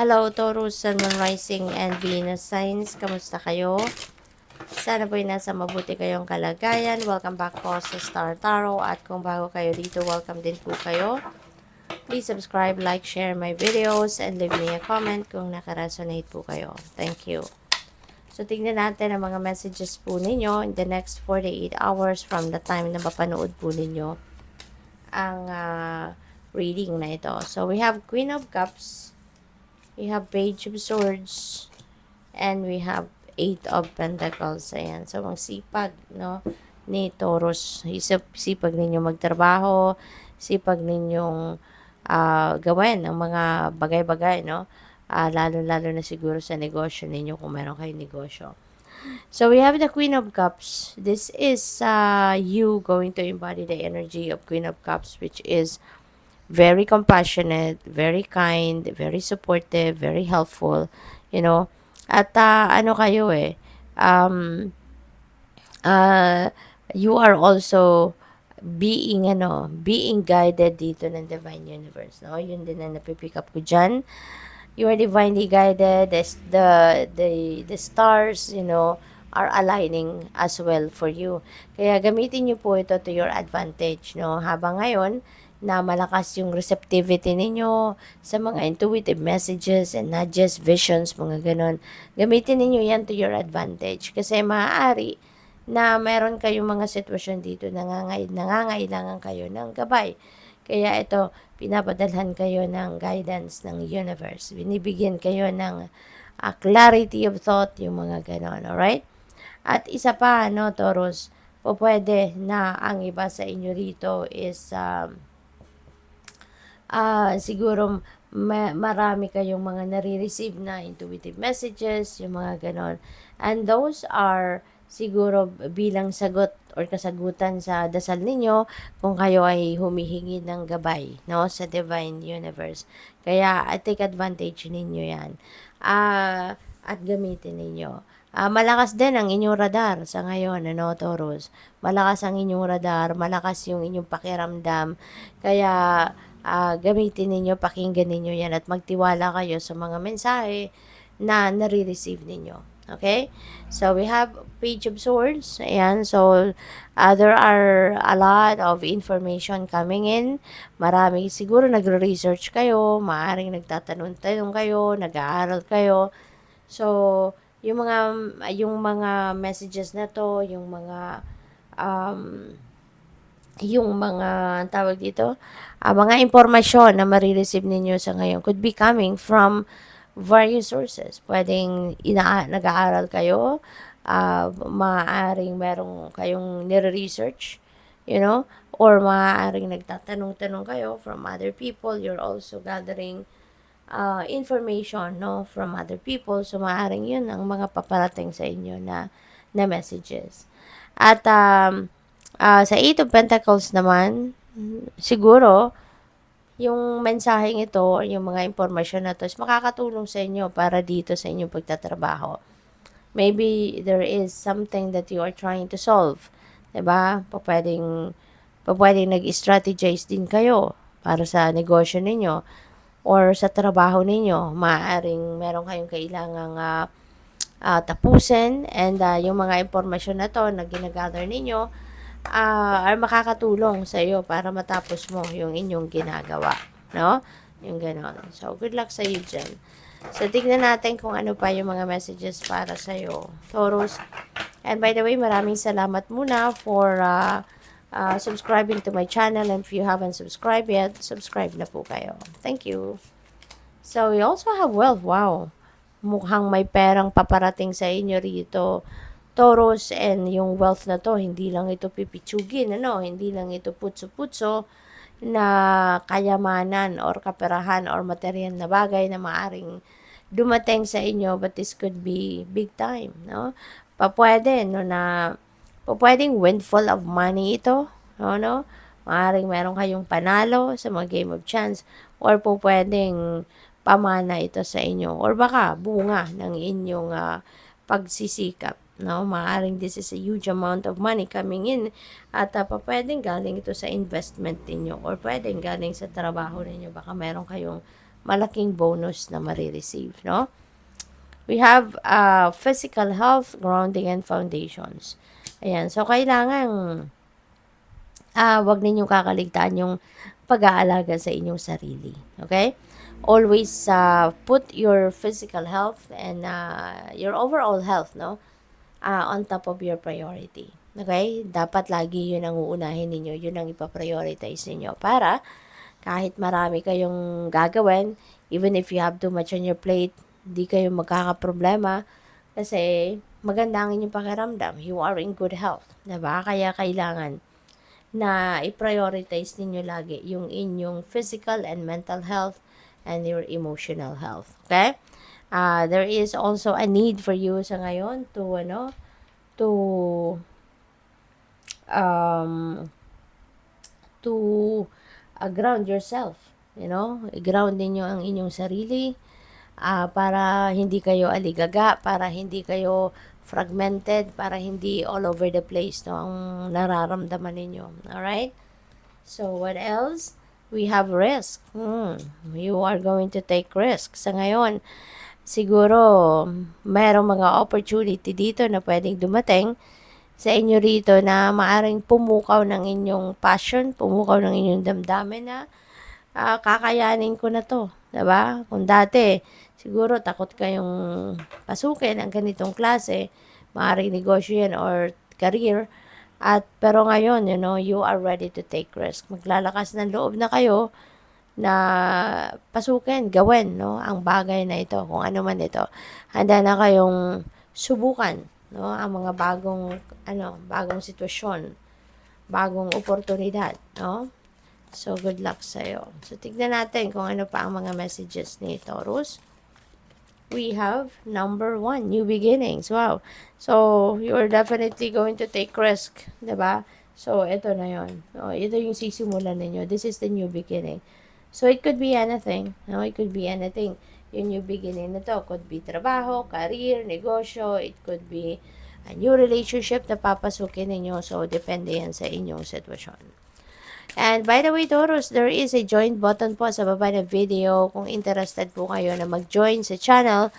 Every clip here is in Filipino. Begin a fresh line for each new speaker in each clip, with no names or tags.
Hello, Taurus, Sun, Moon, Rising, and Venus signs. Kamusta kayo? Sana po'y nasa mabuti kayong kalagayan. Welcome back po sa Star Tarot. At kung bago kayo dito, welcome din po kayo. Please subscribe, like, share my videos, and leave me a comment kung nakaresonate po kayo. Thank you. So, tignan natin ang mga messages po ninyo in the next 48 hours from the time na mapanood po ninyo ang reading na ito. So, we have Queen of Cups, we have Page of Swords, and we have Eight of Pentacles. Ayan. So, ang sipag, no, ni Taurus. Sipag ninyo magtrabaho, sipag ninyong gawin ang mga bagay-bagay, no? Lalo-lalo na siguro sa negosyo ninyo kung meron kayong negosyo. So, we have the Queen of Cups. This is you going to embody the energy of Queen of Cups, which is very compassionate, very kind, very supportive, very helpful, you know. At ano kayo you are also being guided dito ng Divine Universe, no? Yun din na napipick up ko dyan. You are divinely guided. The stars, you know, are aligning as well for you. Kaya gamitin niyo po ito to your advantage, no? Habang ngayon, na malakas yung receptivity ninyo sa mga intuitive messages and not just visions, mga ganon. Gamitin ninyo yan to your advantage. Kasi maaari na meron kayong mga sitwasyon dito nangangailangan kayo ng gabay. Kaya ito, pinapadalhan kayo ng guidance ng universe. Binibigyan kayo ng clarity of thought, yung mga ganon. Alright? At isa pa, no, Taurus, po pwede na ang iba sa inyo rito is siguro marami kayong mga nare-receive na intuitive messages, yung mga ganon. And those are siguro bilang sagot or kasagutan sa dasal ninyo kung kayo ay humihingi ng gabay, no, sa Divine Universe. Kaya take advantage ninyo yan. At gamitin ninyo. Malakas din ang inyong radar sa ngayon, ano, Taurus. Malakas ang inyong radar, malakas yung inyong pakiramdam. Kaya gamitin ninyo, pakinggan ninyo yan at magtiwala kayo sa mga mensahe na nare-receive ninyo. Okay? So, we have Page of Swords. Ayan. So, there are a lot of information coming in. Marami, siguro nagre-research kayo, maaring nagtatanong-tanong kayo, nag-aaral kayo. So, yung mga messages na to, yung mga tawag dito, mga impormasyon na marireceive ninyo sa ngayon could be coming from various sources. Pwedeng nag-aaral kayo, maaaring merong kayong nire-research, you know, or maaaring nagtatanong-tanong kayo from other people. You're also gathering information, no, from other people. So, maaaring yun ang mga paparating sa inyo na messages. At sa Eight of Pentacles naman, siguro, yung mensaheng ito or yung mga impormasyon na to is makakatulong sa inyo para dito sa inyong pagtatrabaho. Maybe there is something that you are trying to solve. Diba? Pwedeng nag-strategize din kayo para sa negosyo ninyo or sa trabaho ninyo. Maaaring meron kayong kailangang tapusin and yung mga impormasyon na to na ginagather ninyo ay makakatulong sa iyo para matapos mo yung inyong ginagawa, no? Yung ganon. So, good luck sa iyo dyan. So, tignan natin kung ano pa yung mga messages para sa iyo, Taurus. And by the way, maraming salamat muna for subscribing to my channel. And if you haven't subscribed yet, subscribe na po kayo. Thank you. So, we also have wealth. Wow. Mukhang may perang paparating sa inyo rito, Taurus, and yung wealth na to, hindi lang ito pipitsugin, ano, hindi lang ito putso-putso na kayamanan or kaperahan or material na bagay na maaring dumating sa inyo, but this could be big time, no? Pwedeng windfall of money ito, no? Maaring meron kayong panalo sa mga game of chance or pwedeng pamana ito sa inyo or baka bunga ng inyong pagsisikap, no? Maaring this is a huge amount of money coming in at pwedeng galing ito sa investment ninyo or pwedeng galing sa trabaho ninyo. Baka meron kayong malaking bonus na marireceive, no? We have physical health, grounding, and foundations. Ayan, so kailangan wag ninyong kakaligtaan yung pag-aalaga sa inyong sarili. Okay? Always put your physical health and your overall health, no? On top of your priority. Okay? Dapat lagi yun ang uunahin ninyo. Yun ang ipaprioritize ninyo. Para kahit marami kayong gagawin, even if you have too much on your plate, di kayo magkakaproblema kasi maganda ang inyong pakiramdam. You are in good health. Diba? Kaya kailangan na i-prioritize ninyo lagi yung inyong physical and mental health and your emotional health. Okay? There is also a need for you sa ngayon to ground yourself. I-ground ninyo ang inyong sarili para hindi kayo aligaga, para hindi kayo fragmented, para hindi all over the place ang nararamdaman ninyo. Alright? So, what else? We have risk. You are going to take risk. Sa ngayon, siguro, mayroong mga opportunity dito na pwedeng dumating sa inyo rito na maaring pumukaw ng inyong passion, pumukaw ng inyong damdamin na kakayanin ko na to. Diba? Kung dati, siguro takot kayong pasukin ang ganitong klase, maaaring negosyo yan or career, pero ngayon, you are ready to take risk. Maglalakas ng loob na kayo na pasukin, gawin, ang bagay na ito, kung ano man ito. Handa na kayong subukan, ang mga bagong sitwasyon, bagong oportunidad, So, good luck sa'yo. So, tignan natin kung ano pa ang mga messages ni Taurus. We have number 1, new beginnings. Wow. So, you're definitely going to take risk. Diba? So, ito na yun. Ito yung sisimulan ninyo. This is the new beginning. So, it could be anything. It could be anything. Yung new beginning na to could be trabaho, career, negosyo. It could be a new relationship na papasukin ninyo. So, depende yan sa inyong sitwasyon. And by the way, Taurus, there is a join button po sa baba ng video. Kung interested po kayo na mag-join sa channel,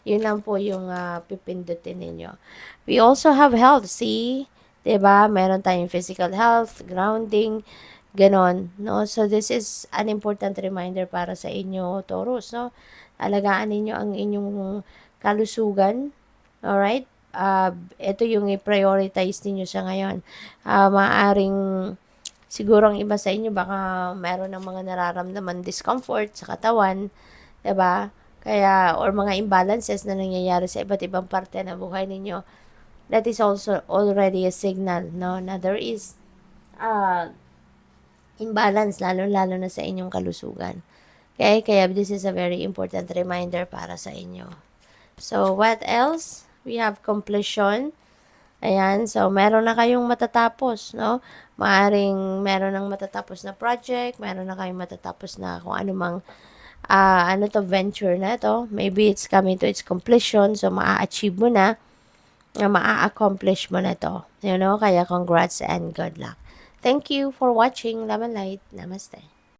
yun lang po yung pipindutin ninyo. We also have health. See? Diba? Meron tayong physical health, grounding, ganon. No? So, this is an important reminder para sa inyo, Taurus. No? Alagaan ninyo ang inyong kalusugan. Alright? Ito yung i-prioritize ninyo sa ngayon. Maaring siguro ang iba sa inyo baka meron ng mga nararamdaman discomfort sa katawan, 'di ba? Kaya or mga imbalances na nangyayari sa iba't ibang parte ng buhay ninyo. That is also already a signal, na there is imbalance lalo na sa inyong kalusugan. Okay? Kaya this is a very important reminder para sa inyo. So, what else? We have completion. Ayan, so meron na kayong matatapos, Maaring meron ng matatapos na project, meron na kayong matatapos na kung anumang venture na to. Maybe it's coming to its completion, so maa-achieve mo na, maa-accomplish mo na to. Kaya congrats and good luck. Thank you for watching. Love and light. Namaste.